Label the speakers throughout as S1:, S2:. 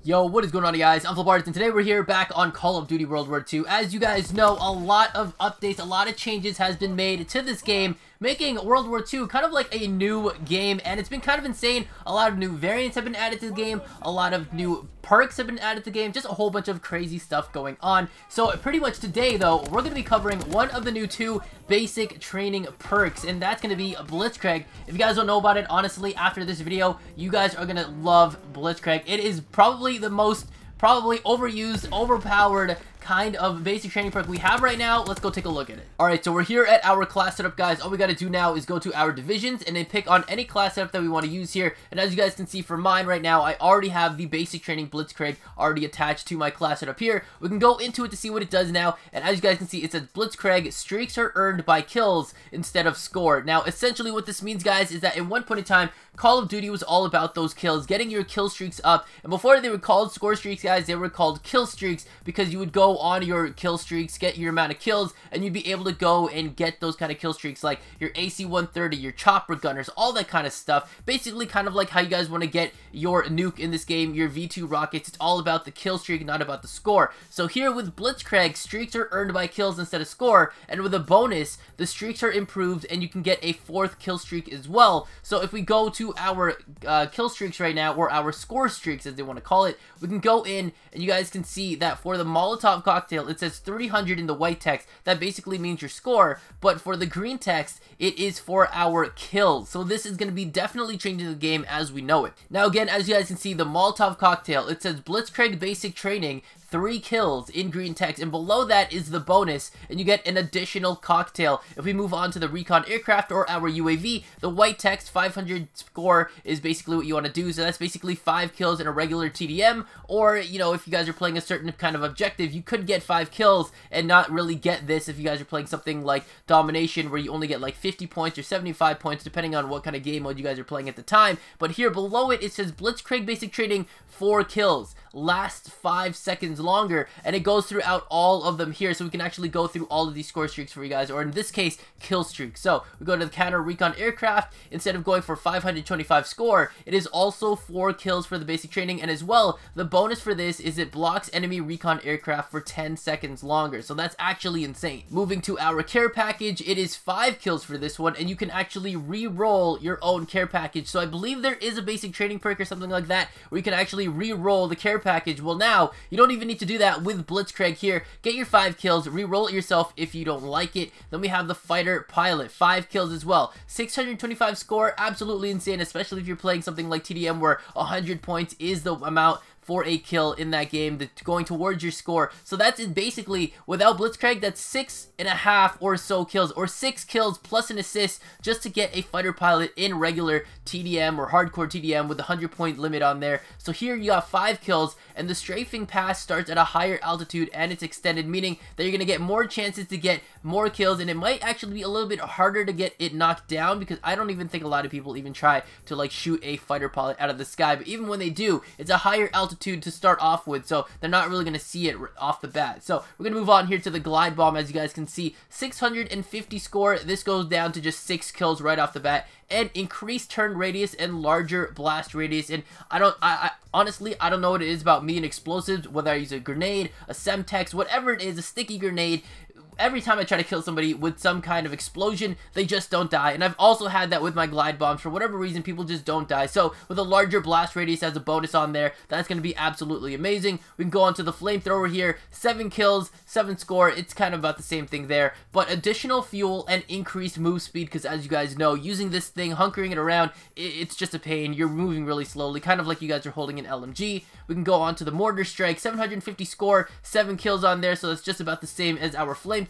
S1: Yo, what is going on, guys? I'm FlipArtz, and today we're here back on Call of Duty World War II. As you guys know, a lot of updates, a lot of changes has been made to this game, making World War II kind of like a new game, and it's been kind of insane. A lot of new variants have been added to the game, a lot of new perks have been added to the game, just a whole bunch of crazy stuff going on. So pretty much today, though, we're going to be covering one of the new 2 basic training perks, and that's going to be Blitzkrieg. If you guys don't know about it, honestly, after this video, you guys are going to love Blitzkrieg. It is probably the most overused, overpowered kind of basic training perk we have right now. Let's go take a look at it. Alright, so we're here at our class setup, guys. All we got to do now is go to our divisions and then pick on any class setup that we want to use here. And as you guys can see for mine right now, I already have the basic training Blitzkrieg already attached to my class setup here. We can go into it to see what it does now. And as you guys can see, it says Blitzkrieg, streaks are earned by kills instead of score. Now, essentially what this means, guys, is that at one point in time, Call of Duty was all about those kills, getting your kill streaks up. And before they were called score streaks, guys, they were called kill streaks because you would go on your kill streaks, get your amount of kills, and you'd be able to go and get those kind of kill streaks like your AC-130, your chopper gunners, all that kind of stuff. Basically kind of like how you guys want to get your nuke in this game, your V2 rockets. It's all about the kill streak, not about the score. So here with Blitzkrieg, streaks are earned by kills instead of score, and with a bonus, the streaks are improved and you can get a 4th kill streak as well. So if we go to our kill streaks right now, or our score streaks as they want to call it, we can go in and you guys can see that for the Molotov cocktail, it says 300 in the white text. That basically means your score, but for the green text, it is for our kills. So this is going to be definitely changing the game as we know it. Now again, as you guys can see, the Molotov cocktail, it says Blitzkrieg basic training, 3 kills in green text, and below that is the bonus, and you get an additional cocktail. If we move on to the recon aircraft or our UAV, the white text 500 score is basically what you want to do. So that's basically 5 kills in a regular TDM, or, you know, if you guys are playing a certain kind of objective, you could get 5 kills and not really get this if you guys are playing something like domination where you only get like 50 points or 75 points depending on what kind of game mode you guys are playing at the time. But here below it, it says Blitzkrieg basic training, 4 kills, lasts 5 seconds longer, and it goes throughout all of them here, so we can actually go through all of these score streaks for you guys, or in this case, kill streaks. So we go to the counter recon aircraft. Instead of going for 525 score, it is also 4 kills for the basic training, and as well, the bonus for this is it blocks enemy recon aircraft for 10 seconds longer, so that's actually insane. Moving to our care package, it is 5 kills for this one, and you can actually re-roll your own care package. So I believe there is a basic training perk or something like that where you can actually re-roll the care package. Well, now you don't even need to do that with Blitzkrieg here. Get your 5 kills, re-roll it yourself if you don't like it. Then we have the fighter pilot, 5 kills as well, 625 score, absolutely insane, especially if you're playing something like TDM where 100 points is the amount for a kill in that game, that's going towards your score. So that's basically, without Blitzkrieg, that's 6.5 or so kills, or 6 kills plus an assist just to get a fighter pilot in regular TDM or hardcore TDM with a 100-point limit on there. So here you got 5 kills, and the strafing pass starts at a higher altitude and it's extended, meaning that you're going to get more chances to get more kills, and it might actually be a little bit harder to get it knocked down because I don't even think a lot of people even try to like shoot a fighter pilot out of the sky, but even when they do, it's a higher altitude to start off with, so they're not really going to see it off the bat. So we're going to move on here to the glide bomb. As you guys can see, 650 score. This goes down to just 6 kills right off the bat, and increased turn radius and larger blast radius. And I honestly, I don't know what it is about me and explosives, whether I use a grenade, a Semtex, whatever it is, a sticky grenade. Every time I try to kill somebody with some kind of explosion, they just don't die. And I've also had that with my glide bombs. For whatever reason, people just don't die. So with a larger blast radius as a bonus on there, that's going to be absolutely amazing. We can go on to the flamethrower here. 7 kills, 7 score. It's kind of about the same thing there. But additional fuel and increased move speed, because as you guys know, using this thing, hunkering it around, it's just a pain. You're moving really slowly, kind of like you guys are holding an LMG. We can go on to the mortar strike. 750 score, 7 kills on there. So that's just about the same as our flamethrower,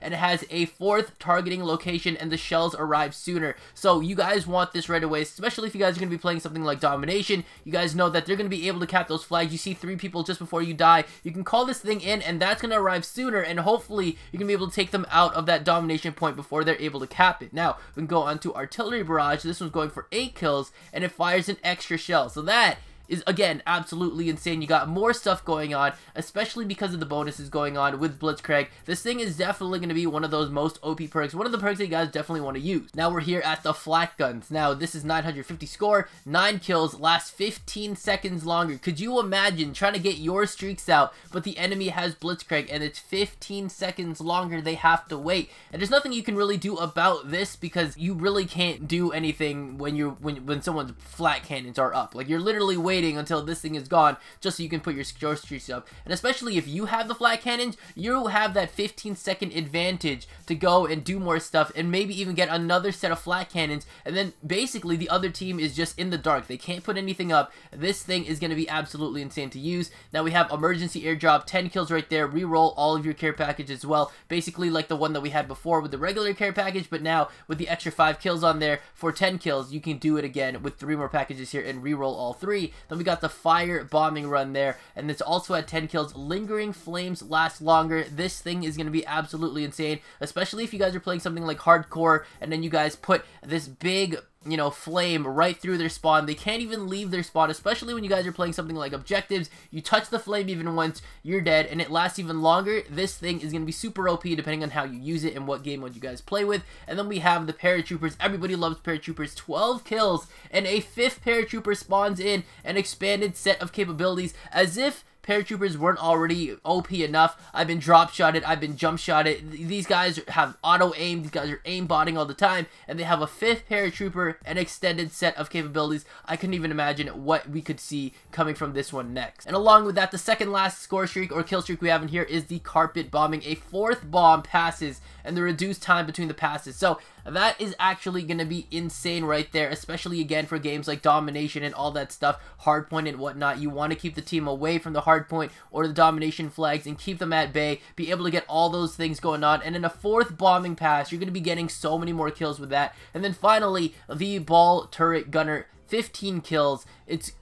S1: and it has a 4th targeting location, and the shells arrive sooner. So you guys want this right away, especially if you guys are going to be playing something like domination. You guys know that they're going to be able to cap those flags. You see 3 people just before you die, you can call this thing in, and that's going to arrive sooner, and hopefully you can be able to take them out of that domination point before they're able to cap it. Now we can go on to artillery barrage. This one's going for 8 kills, and it fires an extra shell, so that is, again, absolutely insane. You got more stuff going on, especially because of the bonuses going on with Blitzkrieg. This thing is definitely going to be one of those most OP perks, one of the perks that you guys definitely want to use. Now we're here at the flat guns. Now this is 950 score, 9 kills, lasts 15 seconds longer. Could you imagine trying to get your streaks out, but the enemy has Blitzkrieg and it's 15 seconds longer they have to wait? And there's nothing you can really do about this because you really can't do anything when someone's flat cannons are up. Like, you're literally waiting until this thing is gone just so you can put your streaks up. And especially if you have the flat cannons, you have that 15-second advantage to go and do more stuff and maybe even get another set of flat cannons, and then basically the other team is just in the dark. They can't put anything up. This thing is going to be absolutely insane to use. Now we have emergency airdrop, 10 kills right there, reroll all of your care package as well, basically like the one that we had before with the regular care package, but now with the extra 5 kills on there for 10 kills, you can do it again with 3 more packages here and reroll all 3. Then we got the fire bombing run there, and it's also at 10 kills. Lingering flames last longer. This thing is going to be absolutely insane, especially if you guys are playing something like hardcore and then you guys put this big, you know, flame right through their spawn. They can't even leave their spawn, especially when you guys are playing something like objectives. You touch the flame even once, you're dead, and it lasts even longer. This thing is going to be super OP depending on how you use it and what game mode you guys play with. And then we have the paratroopers. Everybody loves paratroopers. 12 kills, and a 5th paratrooper spawns in an expanded set of capabilities, as if paratroopers weren't already OP enough. I've been drop shotted, I've been jump shotted. These guys have auto aim, these guys are aimbotting all the time, and they have a 5th paratrooper, an extended set of capabilities. I couldn't even imagine what we could see coming from this one next. And along with that, the second last score streak or kill streak we have in here is the carpet bombing. A 4th bomb passes and the reduced time between the passes. So that is actually going to be insane right there, especially again for games like domination and all that stuff, hardpoint and whatnot. You want to keep the team away from the hardpoint or the domination flags and keep them at bay, be able to get all those things going on. And in a 4th bombing pass, you're going to be getting so many more kills with that. And then finally, the ball turret gunner, 15 kills. It's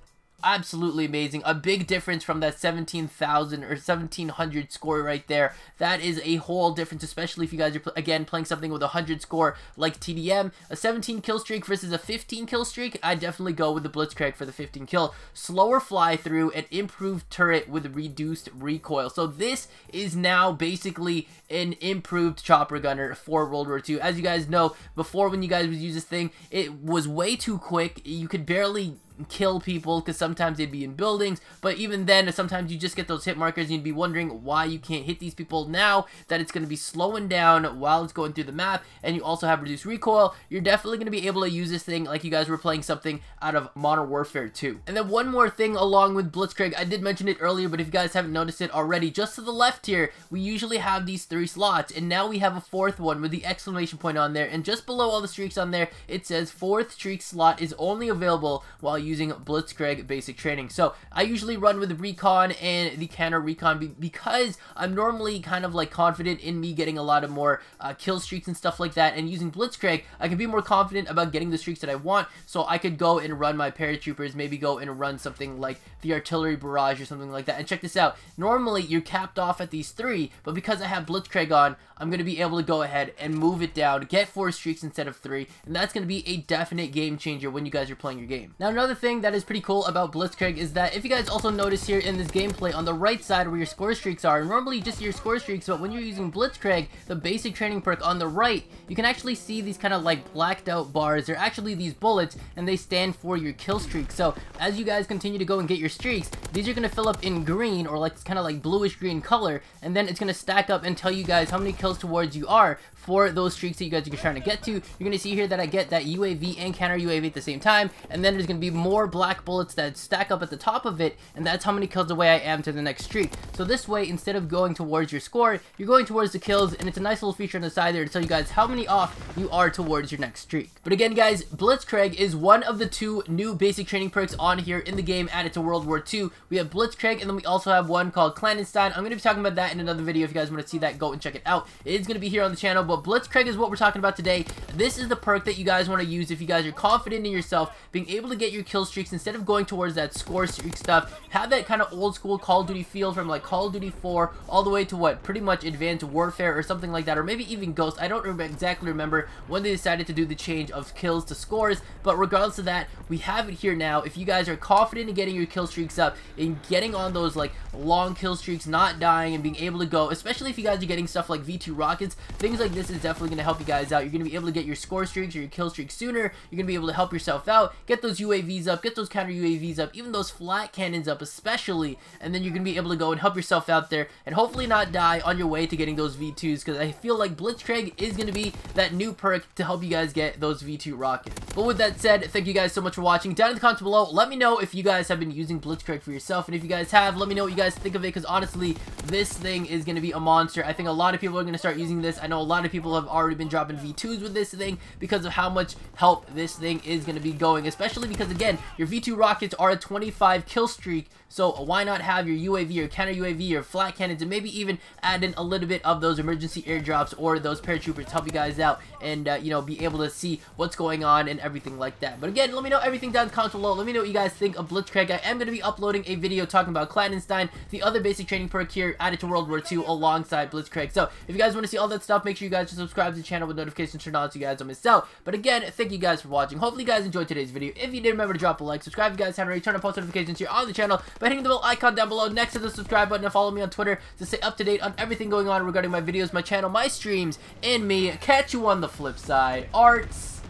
S1: absolutely amazing. A big difference from that 17,000 or 1,700 score right there. That is a whole difference, especially if you guys are again playing something with a 100 score like TDM. A 17 kill streak versus a 15 kill streak, I definitely go with the Blitzkrieg for the 15 kill. Slower fly through and improved turret with reduced recoil. So this is now basically an improved chopper gunner for World War II. As you guys know, before when you guys would use this thing, it was way too quick. You could barely kill people because sometimes they'd be in buildings, but even then sometimes you just get those hit markers and you'd be wondering why you can't hit these people. Now that it's going to be slowing down while it's going through the map and you also have reduced recoil, you're definitely going to be able to use this thing like you guys were playing something out of Modern Warfare 2. And then one more thing along with Blitzkrieg, I did mention it earlier, but if you guys haven't noticed it already, just to the left here we usually have these 3 slots, and now we have a 4th one with the exclamation point on there, and just below all the streaks on there it says 4th streak slot is only available while using Blitzkrieg basic training. So I usually run with recon and the counter recon because I'm normally kind of like confident in me getting a lot of more kill streaks and stuff like that, and using Blitzkrieg I can be more confident about getting the streaks that I want. So I could go and run my paratroopers, maybe go and run something like the artillery barrage or something like that. And check this out, normally you're capped off at these 3, but because I have Blitzkrieg on, I'm going to be able to go ahead and move it down, get 4 streaks instead of 3, and that's going to be a definite game changer when you guys are playing your game. Now another thing that is pretty cool about Blitzkrieg is that if you guys also notice here in this gameplay on the right side where your score streaks are, normally you just see your score streaks, but when you're using Blitzkrieg, the basic training perk on the right, you can actually see these kind of like blacked out bars. They're actually these bullets and they stand for your kill streak. So as you guys continue to go and get your streaks, these are going to fill up in green or like kind of like bluish green color, and then it's going to stack up and tell you guys how many kills towards you are for those streaks that you guys are trying to get to. You're going to see here that I get that UAV and counter UAV at the same time, and then there's going to be more black bullets that stack up at the top of it, and that's how many kills away I am to the next streak. So this way, instead of going towards your score, you're going towards the kills, and it's a nice little feature on the side there to tell you guys how many off you are towards your next streak. But again guys, Blitzkrieg is one of the 2 new basic training perks on here in the game added to World War II. We have Blitzkrieg, and then we also have one called Clandestine. I'm going to be talking about that in another video. If you guys want to see that, go and check it out. It is going to be here on the channel, but Blitzkrieg is what we're talking about today. This is the perk that you guys want to use if you guys are confident in yourself, being able to get your kill streaks, instead of going towards that score streak stuff, have that kind of old school Call of Duty feel from like Call of Duty 4 all the way to what, pretty much Advanced Warfare or something like that, or maybe even Ghost. I don't exactly remember when they decided to do the change of kills to scores, but regardless of that, we have it here now. If you guys are confident in getting your kill streaks up, in getting on those like long kill streaks, not dying, and being able to go, especially if you guys are getting stuff like V2 rockets, things like this is definitely going to help you guys out. You're going to be able to get your score streaks or your kill streaks sooner. You're going to be able to help yourself out, get those UAVs up, get those counter UAVs up, even those flat cannons up especially, and then you're going to be able to go and help yourself out there and hopefully not die on your way to getting those V2s, because I feel like Blitzkrieg is going to be that new perk to help you guys get those V2 rockets. But with that said, thank you guys so much for watching. Down in the comments below, let me know if you guys have been using Blitzkrieg for yourself, and if you guys have, let me know what you guys think of it, because honestly, this thing is going to be a monster. I think a lot of people are going to start using this. I know a lot of people have already been dropping V2s with this thing because of how much help this thing is going to be going, especially because, again, your V2 rockets are a 25 kill streak, so why not have your UAV or counter UAV or flat cannons, and maybe even add in a little bit of those emergency airdrops or those paratroopers to help you guys out and you know, be able to see what's going on and everything like that. But again, let me know everything down in the comments below. Let me know what you guys think of Blitzkrieg. I am going to be uploading a video talking about Clandestine, the other basic training perk here added to World War II alongside Blitzkrieg. So if you guys want to see all that stuff, make sure you guys subscribe to the channel with notifications turned on so you guys don't miss out. But again, thank you guys for watching. Hopefully you guys enjoyed today's video. If you did, remember to drop a like, subscribe if you guys haven't already, turn on post notifications here on the channel by hitting the bell icon down below next to the subscribe button, and follow me on Twitter to stay up to date on everything going on regarding my videos, my channel, my streams, and me. Catch you on the flip side. Arts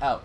S1: out.